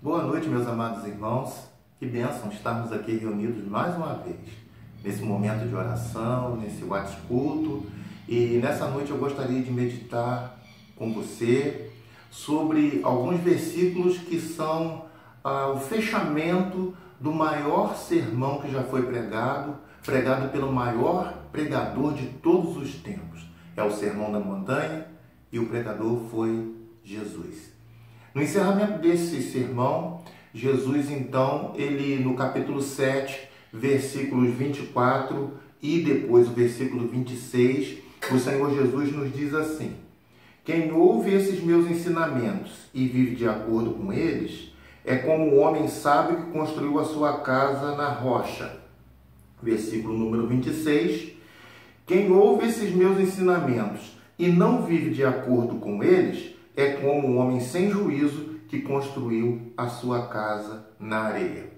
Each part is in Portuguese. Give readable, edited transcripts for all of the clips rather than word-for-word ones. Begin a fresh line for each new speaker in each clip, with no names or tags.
Boa noite, meus amados irmãos. Que bênção estarmos aqui reunidos mais uma vez, nesse momento de oração, nesse culto. E nessa noite eu gostaria de meditar com você sobre alguns versículos que são o fechamento do maior sermão que já foi pregado pelo maior pregador de todos os tempos. É o Sermão da Montanha e o pregador foi Jesus. No encerramento desse sermão, Jesus, então, ele no capítulo 7, versículos 24 e depois o versículo 26, o Senhor Jesus nos diz assim: quem ouve esses meus ensinamentos e vive de acordo com eles, é como o homem sábio que construiu a sua casa na rocha. Versículo número 26, quem ouve esses meus ensinamentos e não vive de acordo com eles, é como um homem sem juízo que construiu a sua casa na areia.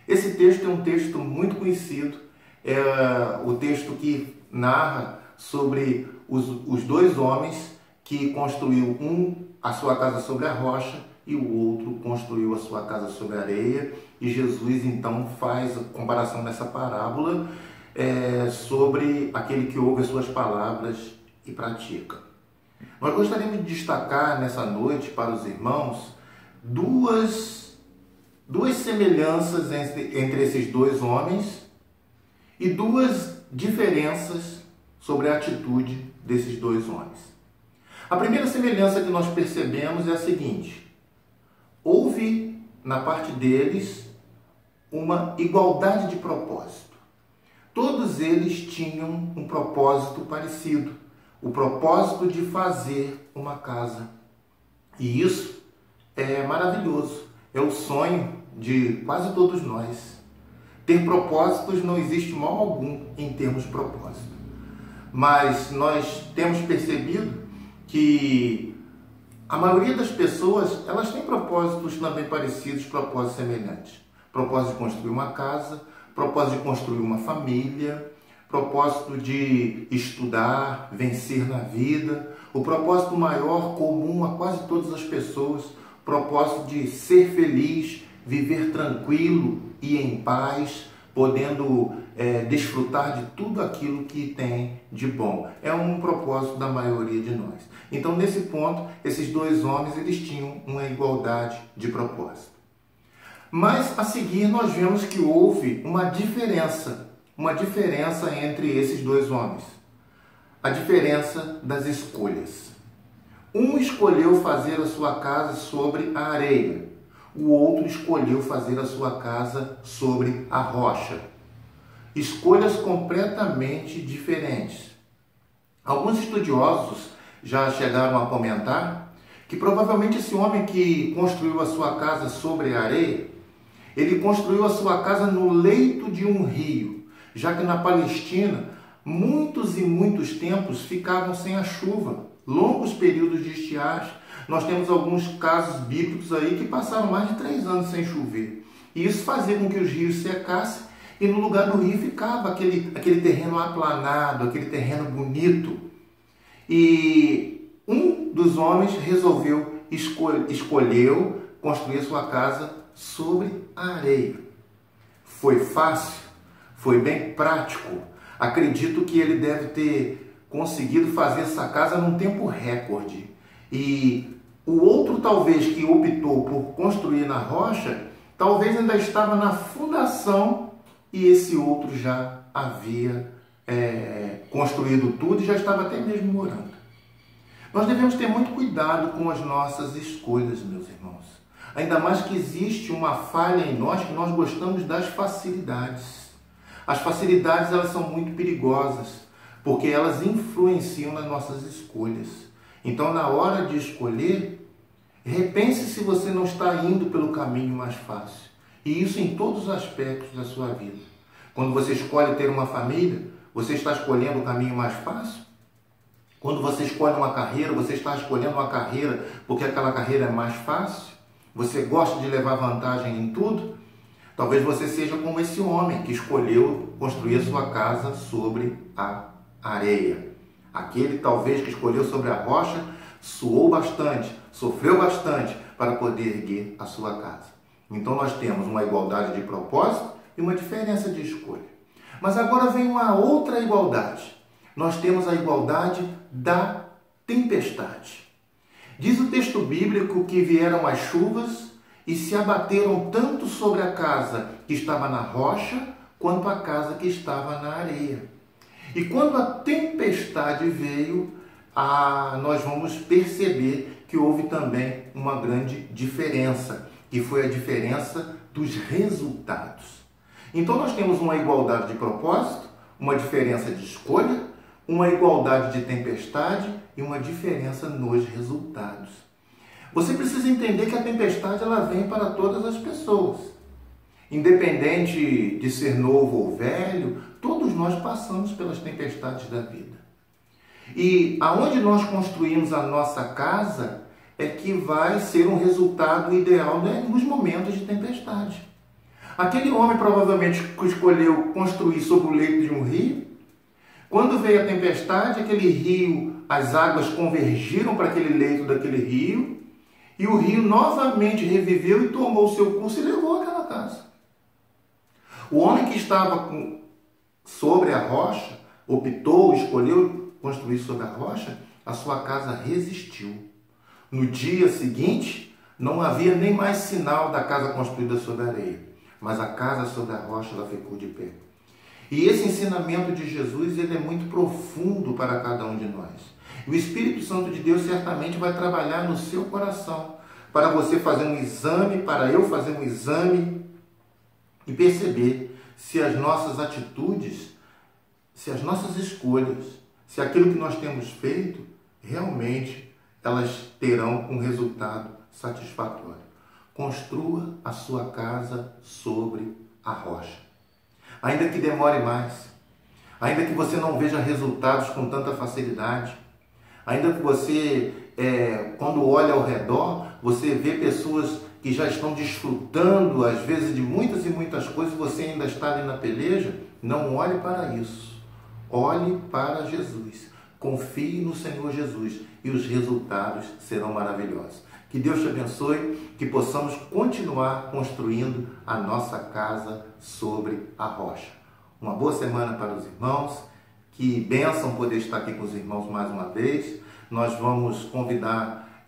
Esse texto é um texto muito conhecido, é o texto que narra sobre os dois homens que construiu a sua casa sobre a rocha e o outro construiu a sua casa sobre a areia. E Jesus então faz a comparação nessa parábola sobre aquele que ouve as suas palavras e pratica. Nós gostaríamos de destacar nessa noite para os irmãos duas semelhanças entre esses dois homens e duas diferenças sobre a atitude desses dois homens. A primeira semelhança que nós percebemos é a seguinte: houve na parte deles uma igualdade de propósito. Todos eles tinham um propósito parecido, o propósito de fazer uma casa. E isso é maravilhoso, é o sonho de quase todos nós. Ter propósitos não existe mal algum em termos de propósito. Mas nós temos percebido que a maioria das pessoas, elas têm propósitos também parecidos, propósitos semelhantes. Propósito de construir uma casa, propósito de construir uma família, propósito de estudar, vencer na vida, o propósito maior, comum a quase todas as pessoas, propósito de ser feliz, viver tranquilo e em paz, podendo desfrutar de tudo aquilo que tem de bom. É um propósito da maioria de nós. Então, nesse ponto, esses dois homens, eles tinham uma igualdade de propósito. Mas, a seguir, nós vemos que houve uma diferença entre esses dois homens. A diferença das escolhas. Um escolheu fazer a sua casa sobre a areia. O outro escolheu fazer a sua casa sobre a rocha. Escolhas completamente diferentes. Alguns estudiosos já chegaram a comentar que provavelmente esse homem que construiu a sua casa sobre a areia, ele construiu a sua casa no leito de um rio, já que na Palestina, muitos e muitos tempos ficavam sem a chuva, longos períodos de estiagem. Nós temos alguns casos bíblicos aí que passaram mais de 3 anos sem chover. E isso fazia com que os rios secassem e no lugar do rio ficava aquele terreno aplanado, aquele terreno bonito. E um dos homens escolheu construir sua casa sobre a areia. Foi fácil? Foi bem prático. Acredito que ele deve ter conseguido fazer essa casa num tempo recorde. E o outro, talvez, que optou por construir na rocha, talvez ainda estava na fundação e esse outro já havia construído tudo e já estava até mesmo morando. Nós devemos ter muito cuidado com as nossas escolhas, meus irmãos. Ainda mais que existe uma falha em nós, que nós gostamos das facilidades. As facilidades, elas são muito perigosas, porque elas influenciam nas nossas escolhas. Então, na hora de escolher, repense se você não está indo pelo caminho mais fácil. E isso em todos os aspectos da sua vida. Quando você escolhe ter uma família, você está escolhendo o caminho mais fácil? Quando você escolhe uma carreira, você está escolhendo uma carreira porque aquela carreira é mais fácil? Você gosta de levar vantagem em tudo? Talvez você seja como esse homem que escolheu construir a sua casa sobre a areia. Aquele talvez que escolheu sobre a rocha, suou bastante, sofreu bastante para poder erguer a sua casa. Então nós temos uma igualdade de propósito e uma diferença de escolha. Mas agora vem uma outra igualdade. Nós temos a igualdade da tempestade. Diz o texto bíblico que vieram as chuvas e se abateram tanto sobre a casa que estava na rocha, quanto a casa que estava na areia. E quando a tempestade veio, nós vamos perceber que houve também uma grande diferença, que foi a diferença dos resultados. Então nós temos uma igualdade de propósito, uma diferença de escolha, uma igualdade de tempestade e uma diferença nos resultados. Você precisa entender que a tempestade ela vem para todas as pessoas. Independente de ser novo ou velho, todos nós passamos pelas tempestades da vida. E aonde nós construímos a nossa casa é que vai ser um resultado ideal, né, nos momentos de tempestade. Aquele homem provavelmente escolheu construir sobre o leito de um rio. Quando veio a tempestade, aquele rio, as águas convergiram para aquele leito daquele rio, e o rio novamente reviveu e tomou o seu curso e levou aquela casa. O homem que estava sobre a rocha, escolheu construir sobre a rocha, a sua casa resistiu. No dia seguinte, não havia nem mais sinal da casa construída sobre a areia, mas a casa sobre a rocha ela ficou de pé. E esse ensinamento de Jesus ele é muito profundo para cada um de nós. E o Espírito Santo de Deus certamente vai trabalhar no seu coração para você fazer um exame, para eu fazer um exame e perceber se as nossas atitudes, se as nossas escolhas, se aquilo que nós temos feito, realmente elas terão um resultado satisfatório. Construa a sua casa sobre a rocha. Ainda que demore mais, ainda que você não veja resultados com tanta facilidade, ainda que você, quando olha ao redor, você vê pessoas que já estão desfrutando, às vezes, de muitas e muitas coisas, você ainda está ali na peleja, não olhe para isso. Olhe para Jesus. Confie no Senhor Jesus e os resultados serão maravilhosos. Que Deus te abençoe, que possamos continuar construindo a nossa casa sobre a rocha. Uma boa semana para os irmãos. Que bênção poder estar aqui com os irmãos mais uma vez. Nós vamos convidar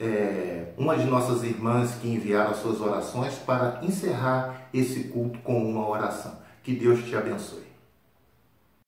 uma de nossas irmãs que enviaram as suas orações para encerrar esse culto com uma oração. Que Deus te abençoe.